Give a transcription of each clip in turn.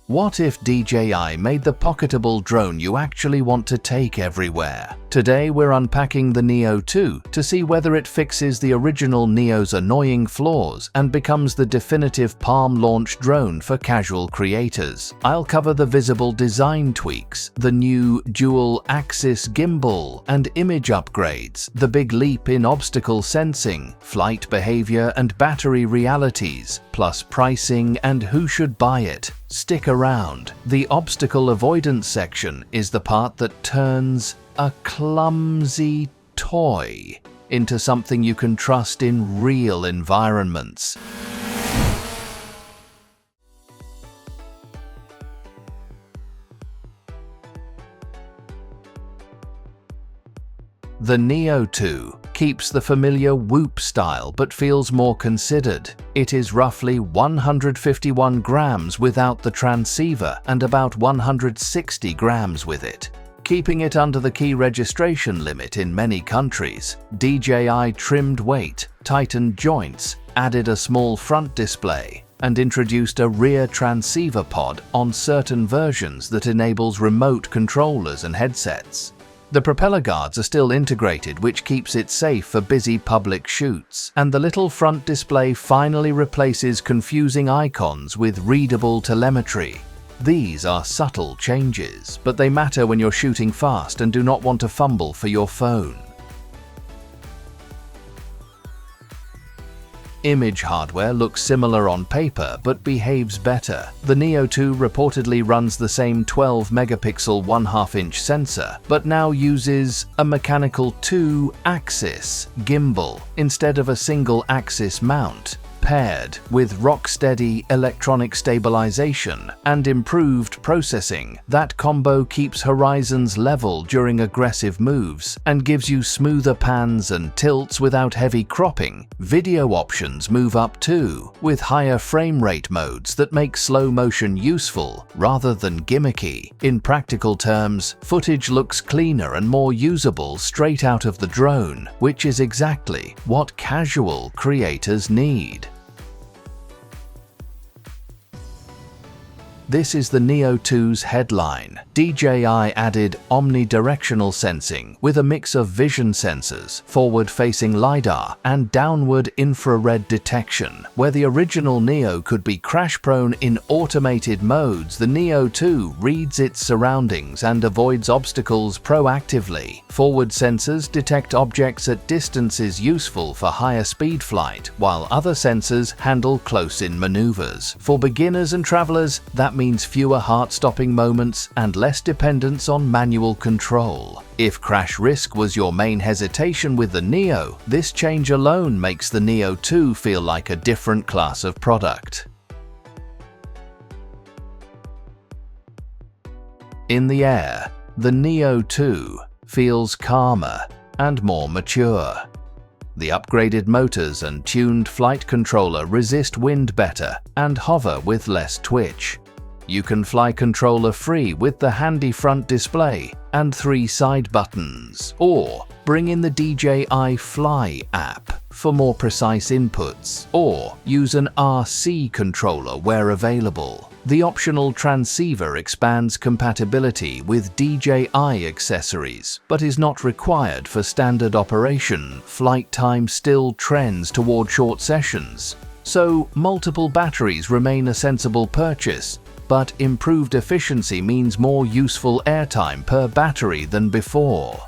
What if DJI made the pocketable drone you actually want to take everywhere? Today we're unpacking the Neo 2 to see whether it fixes the original Neo's annoying flaws and becomes the definitive palm-launch drone for casual creators. I'll cover the visible design tweaks, the new dual-axis gimbal and image upgrades, the big leap in obstacle sensing, flight behavior and battery realities, plus pricing and who should buy it. Stick around. The obstacle avoidance section is the part that turns a clumsy toy into something you can trust in real environments. The Neo 2 keeps the familiar Whoop style but feels more considered. It is roughly 151 grams without the transceiver and about 160 grams with it, keeping it under the key registration limit in many countries. DJI trimmed weight, tightened joints, added a small front display, and introduced a rear transceiver pod on certain versions that enables remote controllers and headsets. The propeller guards are still integrated, which keeps it safe for busy public shoots, and the little front display finally replaces confusing icons with readable telemetry. These are subtle changes, but they matter when you're shooting fast and do not want to fumble for your phone. Image hardware looks similar on paper but behaves better. The Neo 2 reportedly runs the same 12-megapixel 1/2-inch sensor, but now uses a mechanical 2-axis gimbal instead of a single-axis mount, paired with rock-steady electronic stabilization and improved processing. That combo keeps horizons level during aggressive moves and gives you smoother pans and tilts without heavy cropping. Video options move up too, with higher frame rate modes that make slow motion useful rather than gimmicky. In practical terms, footage looks cleaner and more usable straight out of the drone, which is exactly what casual creators need. This is the Neo 2's headline. DJI added omnidirectional sensing with a mix of vision sensors, forward-facing LiDAR, and downward infrared detection. Where the original Neo could be crash-prone in automated modes, the Neo 2 reads its surroundings and avoids obstacles proactively. Forward sensors detect objects at distances useful for higher speed flight, while other sensors handle close-in maneuvers. For beginners and travelers, that means fewer heart-stopping moments and less dependence on manual control. If crash risk was your main hesitation with the Neo, this change alone makes the Neo 2 feel like a different class of product. In the air, the Neo 2 feels calmer and more mature. The upgraded motors and tuned flight controller resist wind better and hover with less twitch. You can fly controller-free with the handy front display and 3 side buttons, or bring in the DJI Fly app for more precise inputs, or use an RC controller where available. The optional transceiver expands compatibility with DJI accessories, but is not required for standard operation. Flight time still trends toward short sessions, so multiple batteries remain a sensible purchase. But improved efficiency means more useful airtime per battery than before.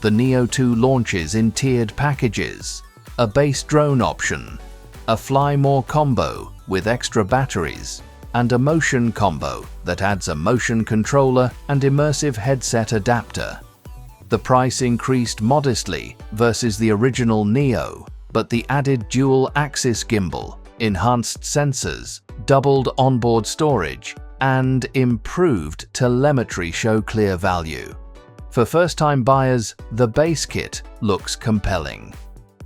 The Neo 2 launches in tiered packages: a base drone option, a Fly More combo with extra batteries, and a motion combo that adds a motion controller and immersive headset adapter. The price increased modestly versus the original Neo, but the added dual-axis gimbal, enhanced sensors, doubled onboard storage, and improved telemetry show clear value. For first-time buyers, the base kit looks compelling.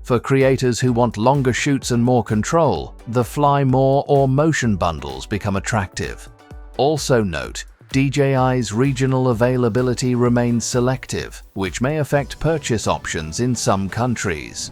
For creators who want longer shoots and more control, the Fly More or Motion bundles become attractive. Also note, DJI's regional availability remains selective, which may affect purchase options in some countries.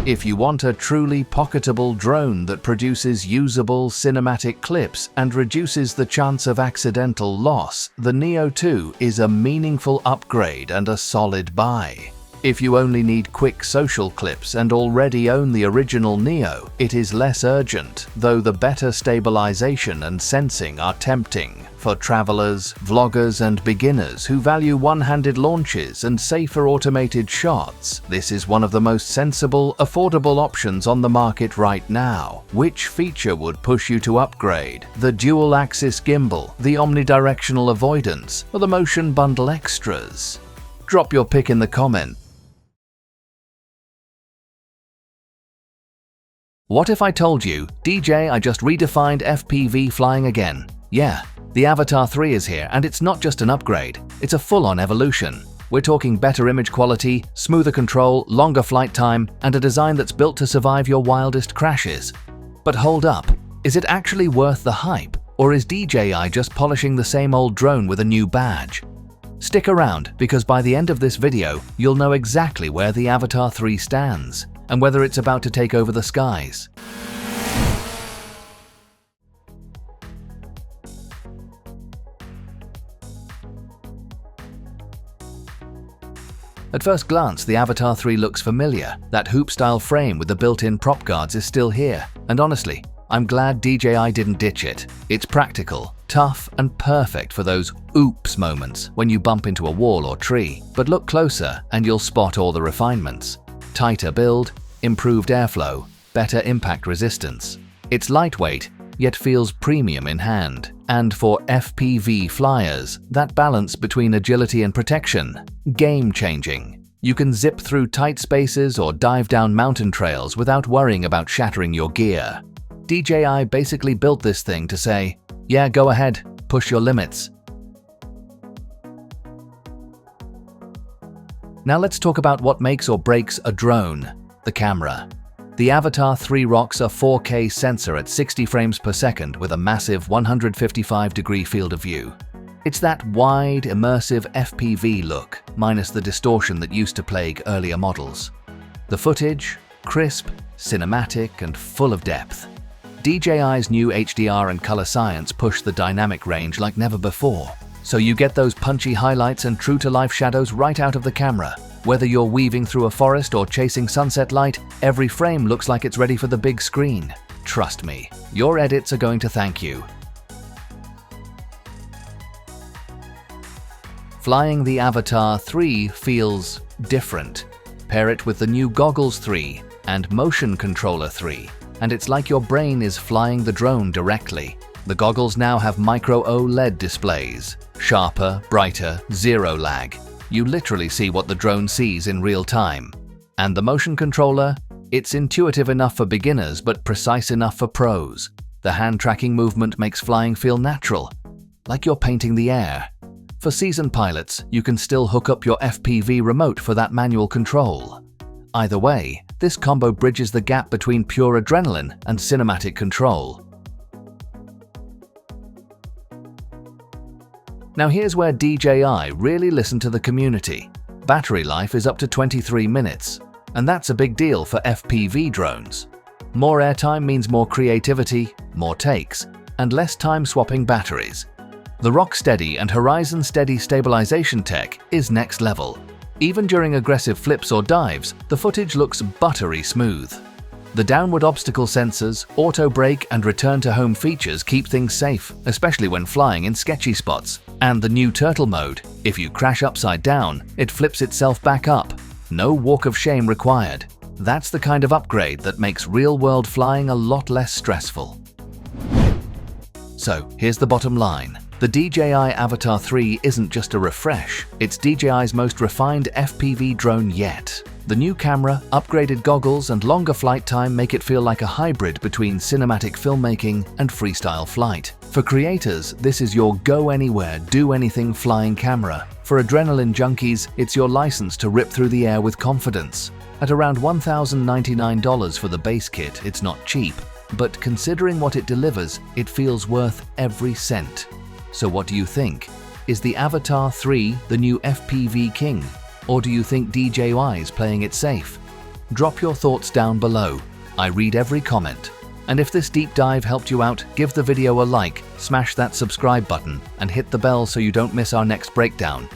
If you want a truly pocketable drone that produces usable cinematic clips and reduces the chance of accidental loss, the Neo 2 is a meaningful upgrade and a solid buy. If you only need quick social clips and already own the original Neo, it is less urgent, though the better stabilization and sensing are tempting. For travelers, vloggers and beginners who value one-handed launches and safer automated shots, this is one of the most sensible, affordable options on the market right now. Which feature would push you to upgrade? The dual-axis gimbal, the omnidirectional avoidance, or the motion bundle extras? Drop your pick in the comments. What if I told you, DJ, I just redefined FPV flying again? Yeah, the Avatar 3 is here, and it's not just an upgrade, it's a full-on evolution. We're talking better image quality, smoother control, longer flight time, and a design that's built to survive your wildest crashes. But hold up, is it actually worth the hype, or is DJI just polishing the same old drone with a new badge? Stick around, because by the end of this video, you'll know exactly where the Avatar 3 stands, and whether it's about to take over the skies. At first glance, the Avatar 3 looks familiar. That hoop-style frame with the built-in prop guards is still here, and honestly, I'm glad DJI didn't ditch it. It's practical, tough, and perfect for those oops moments when you bump into a wall or tree. But look closer and you'll spot all the refinements. Tighter build, improved airflow, better impact resistance. It's lightweight, yet feels premium in hand. And for FPV flyers, that balance between agility and protection, game-changing. You can zip through tight spaces or dive down mountain trails without worrying about shattering your gear. DJI basically built this thing to say, yeah, go ahead, push your limits. Now let's talk about what makes or breaks a drone: the camera. The Avatar 3 rocks a 4K sensor at 60 frames per second with a massive 155-degree field of view. It's that wide, immersive FPV look, minus the distortion that used to plague earlier models. The footage, crisp, cinematic, and full of depth. DJI's new HDR and color science push the dynamic range like never before, so you get those punchy highlights and true-to-life shadows right out of the camera. Whether you're weaving through a forest or chasing sunset light, every frame looks like it's ready for the big screen. Trust me, your edits are going to thank you. Flying the Avatar 3 feels different. Pair it with the new Goggles 3 and Motion Controller 3, and it's like your brain is flying the drone directly. The goggles now have micro OLED displays. Sharper, brighter, zero lag. You literally see what the drone sees in real time. And the motion controller? It's intuitive enough for beginners but precise enough for pros. The hand tracking movement makes flying feel natural, like you're painting the air. For seasoned pilots, you can still hook up your FPV remote for that manual control. Either way, this combo bridges the gap between pure adrenaline and cinematic control. Now here's where DJI really listened to the community. Battery life is up to 23 minutes, and that's a big deal for FPV drones. More airtime means more creativity, more takes, and less time swapping batteries. The Rocksteady and Horizon Steady stabilization tech is next level. Even during aggressive flips or dives, the footage looks buttery smooth. The downward obstacle sensors, auto brake and return to home features keep things safe, especially when flying in sketchy spots. And the new turtle mode, if you crash upside down, it flips itself back up. No walk of shame required. That's the kind of upgrade that makes real-world flying a lot less stressful. So, here's the bottom line. The DJI Avatar 3 isn't just a refresh, it's DJI's most refined FPV drone yet. The new camera, upgraded goggles, and longer flight time make it feel like a hybrid between cinematic filmmaking and freestyle flight. For creators, this is your go-anywhere, do-anything flying camera. For adrenaline junkies, it's your license to rip through the air with confidence. At around $1,099 for the base kit, it's not cheap, but considering what it delivers, it feels worth every cent. So what do you think? Is the Avatar 3 the new FPV king? Or do you think DJI is playing it safe? Drop your thoughts down below. I read every comment. And if this deep dive helped you out, give the video a like, smash that subscribe button, and hit the bell so you don't miss our next breakdown.